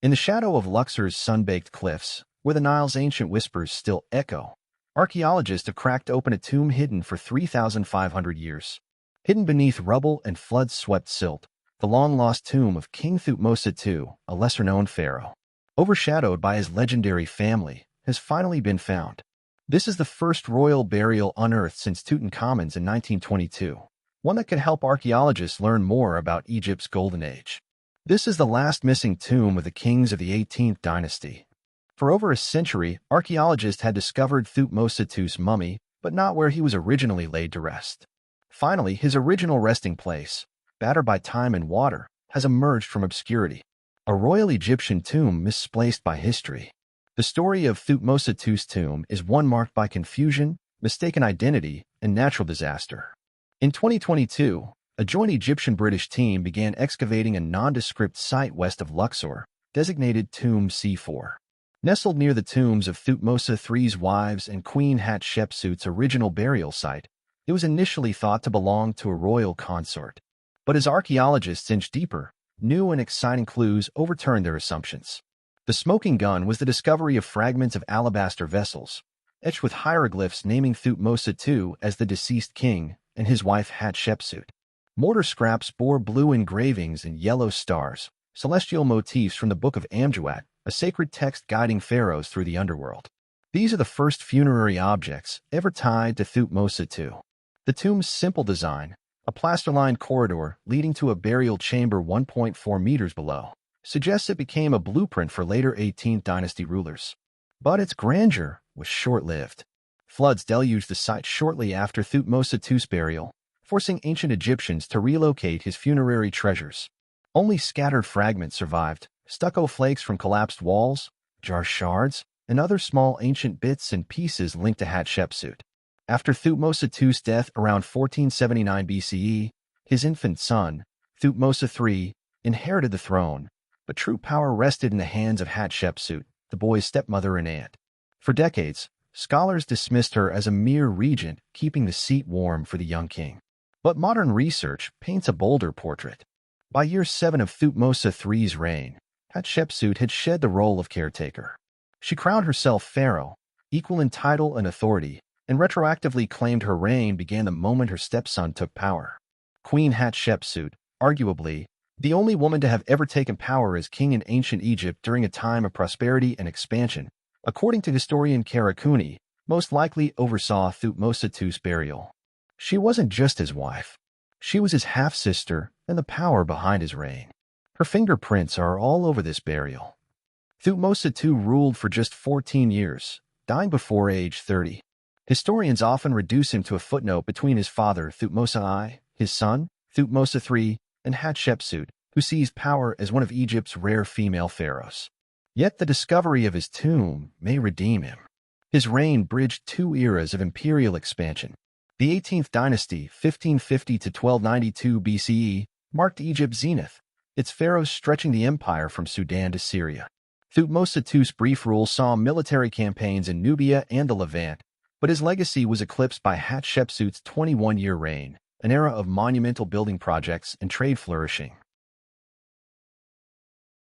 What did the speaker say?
In the shadow of Luxor's sun-baked cliffs, where the Nile's ancient whispers still echo, archaeologists have cracked open a tomb hidden for 3,500 years. Hidden beneath rubble and flood-swept silt, the long-lost tomb of King Thutmose II, a lesser-known pharaoh, overshadowed by his legendary family, has finally been found. This is the first royal burial unearthed since Tutankhamun's in 1922, one that could help archaeologists learn more about Egypt's golden age. This is the last missing tomb of the kings of the 18th dynasty. For over a century, archaeologists had discovered Thutmose II's mummy, but not where he was originally laid to rest. Finally, his original resting place, battered by time and water, has emerged from obscurity. A royal Egyptian tomb misplaced by history. The story of Thutmose II's tomb is one marked by confusion, mistaken identity, and natural disaster. In 2022, a joint Egyptian-British team began excavating a nondescript site west of Luxor, designated Tomb C4. Nestled near the tombs of Thutmose III's wives and Queen Hatshepsut's original burial site, it was initially thought to belong to a royal consort. But as archaeologists inched deeper, new and exciting clues overturned their assumptions. The smoking gun was the discovery of fragments of alabaster vessels, etched with hieroglyphs naming Thutmose II as the deceased king and his wife Hatshepsut. Mortar scraps bore blue engravings and yellow stars, celestial motifs from the Book of Amduat, a sacred text guiding pharaohs through the underworld. These are the first funerary objects ever tied to Thutmose II. The tomb's simple design, a plaster-lined corridor leading to a burial chamber 1.4 meters below, suggests it became a blueprint for later 18th dynasty rulers. But its grandeur was short-lived. Floods deluged the site shortly after Thutmose II's burial, forcing ancient Egyptians to relocate his funerary treasures. Only scattered fragments survived, stucco flakes from collapsed walls, jar shards, and other small ancient bits and pieces linked to Hatshepsut. After Thutmose II's death around 1479 BCE, his infant son, Thutmose III, inherited the throne, but true power rested in the hands of Hatshepsut, the boy's stepmother and aunt. For decades, scholars dismissed her as a mere regent keeping the seat warm for the young king. But modern research paints a bolder portrait. By year 7 of Thutmose III's reign, Hatshepsut had shed the role of caretaker. She crowned herself pharaoh, equal in title and authority, and retroactively claimed her reign began the moment her stepson took power. Queen Hatshepsut, arguably, the only woman to have ever taken power as king in ancient Egypt during a time of prosperity and expansion, according to historian Karakuni, most likely oversaw Thutmose II's burial. She wasn't just his wife. She was his half-sister and the power behind his reign. Her fingerprints are all over this burial. Thutmose II ruled for just 14 years, dying before age 30. Historians often reduce him to a footnote between his father Thutmose I, his son, Thutmose III, and Hatshepsut, who seized power as one of Egypt's rare female pharaohs. Yet the discovery of his tomb may redeem him. His reign bridged two eras of imperial expansion. The 18th dynasty, 1550 to 1292 BCE, marked Egypt's zenith, its pharaohs stretching the empire from Sudan to Syria. Thutmose II's brief rule saw military campaigns in Nubia and the Levant, but his legacy was eclipsed by Hatshepsut's 21-year reign, an era of monumental building projects and trade flourishing.